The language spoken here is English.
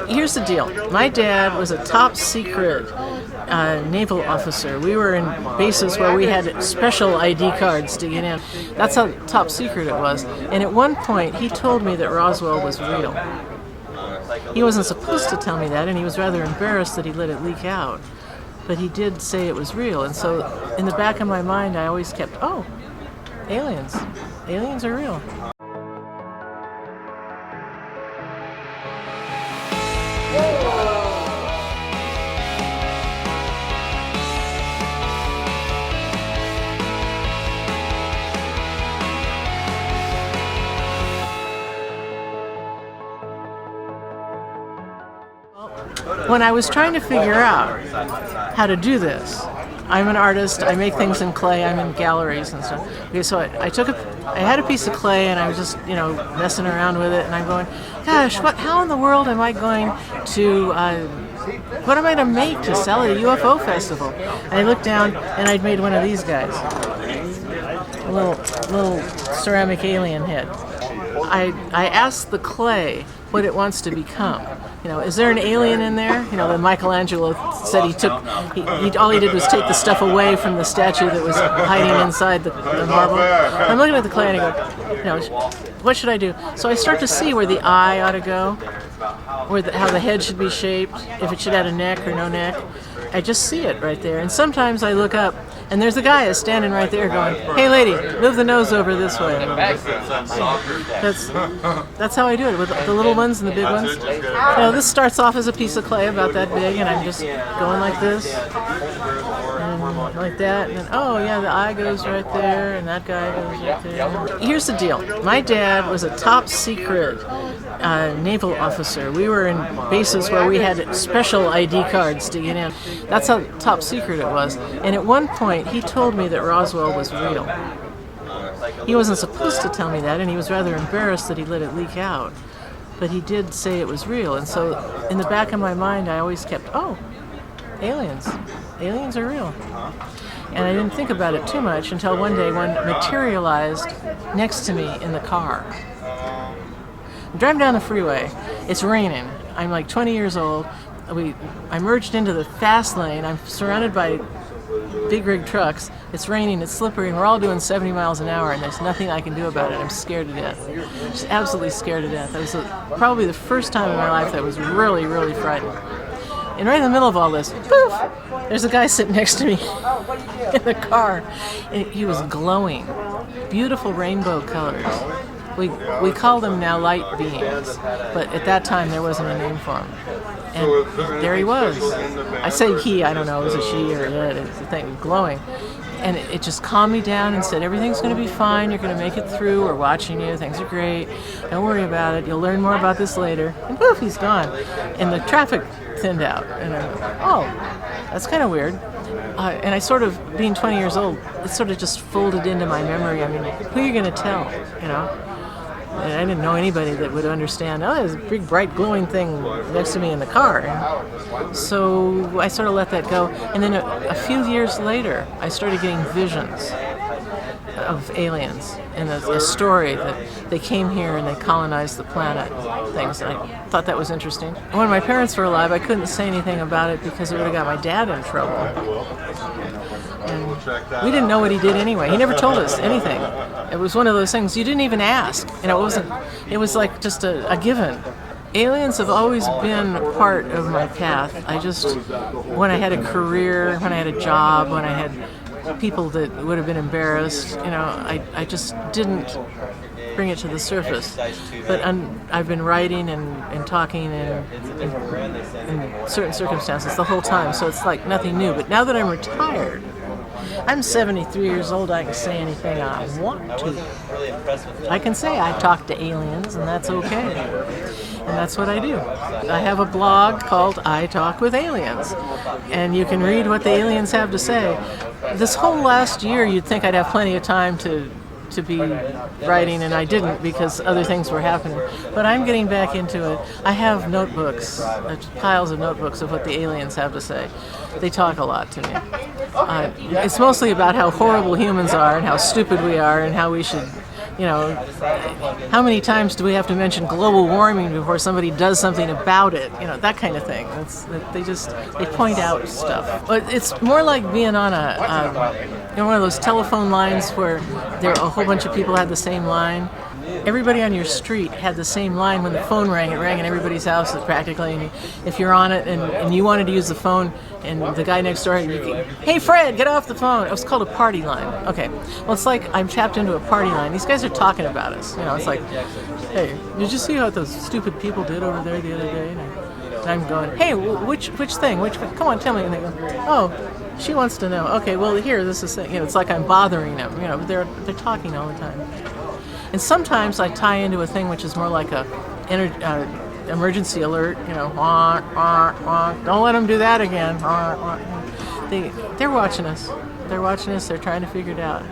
Here's the deal. My dad was a top secret naval officer. We were in bases where we had special ID cards to get in. That's how top secret it was. And at one point, he told me that Roswell was real. He wasn't supposed to tell me that, and he was rather embarrassed that he let it leak out. But he did say it was real. And so in the back of my mind, I always kept, oh, aliens. Aliens are real. When I was trying to figure out how to do this, I'm an artist, I make things in clay, I'm in galleries and stuff. Okay, so I had a piece of clay and I was just, messing around with it, and I'm going, gosh, how in the world am I going to, what am I going to make to sell at a UFO festival? And I looked down and I'd made one of these guys, a little ceramic alien head. I asked the clay what it wants to become. Is there an alien in there? That Michelangelo said all he did was take the stuff away from the statue that was hiding inside the marble. I'm looking at the clay and I go, what should I do? So I start to see where the eye ought to go, how the head should be shaped, if it should have a neck or no neck. I just see it right there. And sometimes I look up, and there's a guy standing right there going, hey lady, move the nose over this way. That's how I do it, with the little ones and the big ones. This starts off as a piece of clay about that big, and I'm just going like this, and like that, and then, oh yeah, the eye goes right there, and that guy goes right there. Here's the deal. My dad was a top secret naval officer. We were in bases where we had special ID cards to get in. That's how top secret it was. And at one point, he told me that Roswell was real. He wasn't supposed to tell me that, and he was rather embarrassed that he let it leak out. But he did say it was real. And so in the back of my mind, I always kept, oh, aliens. Aliens are real. And I didn't think about it too much until one day one materialized next to me in the car. I'm driving down the freeway. It's raining. I'm like 20 years old. I merged into the fast lane. I'm surrounded by big rig trucks. It's raining, it's slippery, and we're all doing 70 miles an hour, and there's nothing I can do about it. I'm scared to death. Just absolutely scared to death. That was probably the first time in my life that I was really, really frightened. And right in the middle of all this, poof, there's a guy sitting next to me in the car. And he was glowing. Beautiful rainbow colors. We call them now light beings, but at that time there wasn't a name for him. And there he was. I say he, I don't know, it was a she or it, it's a thing, glowing. And it just calmed me down and said, everything's going to be fine, you're going to make it through, we're watching you, things are great, don't worry about it, you'll learn more about this later. And poof, he's gone. And the traffic thinned out. And I go, oh, that's kind of weird. And I sort of, being 20 years old, it sort of just folded into my memory. I mean, who are you going to tell, And I didn't know anybody that would understand, oh, there's a big, bright, glowing thing next to me in the car. So I sort of let that go. And then a few years later, I started getting visions of aliens and a story that they came here and they colonized the planet, things. And I thought that was interesting. When my parents were alive, I couldn't say anything about it because it would have got my dad in trouble. And we didn't know what he did anyway. He never told us anything. It was one of those things you didn't even ask. It was like just a given. Aliens have always been part of my path. When I had a career, when I had a job, when I had people that would have been embarrassed, I just didn't bring it to the surface. But I've been writing and talking in certain circumstances the whole time, so it's like nothing new. But now that I'm retired, I'm 73 years old, I can say anything I want to. I can say I talk to aliens, and that's okay. And that's what I do. I have a blog called I Talk with Aliens, and you can read what the aliens have to say. This whole last year, you'd think I'd have plenty of time to be writing, and I didn't because other things were happening. But I'm getting back into it. I have notebooks, piles of notebooks of what the aliens have to say. They talk a lot to me. It's mostly about how horrible humans are and how stupid we are and how we should you know, how many times do we have to mention global warming before somebody does something about it? You know, that kind of thing. They point out stuff. But it's more like being on one of those telephone lines where a whole bunch of people had the same line. Everybody on your street had the same line when the phone rang. It rang in everybody's house practically. And if you're on it and you wanted to use the phone, and the guy next door, hey Fred, get off the phone. It was called a party line. Okay, well it's like I'm tapped into a party line. These guys are talking about us. You know, it's like, hey, did you see how those stupid people did over there the other day? And I'm going, hey, which thing? Come on, tell me. And they go, oh, she wants to know. Okay, well here, this is thing. You know, it's like I'm bothering them. You know, but they're talking all the time. And sometimes I tie into a thing which is more like a emergency alert. You know, don't let them do that again. They're watching us. They're watching us. They're trying to figure it out.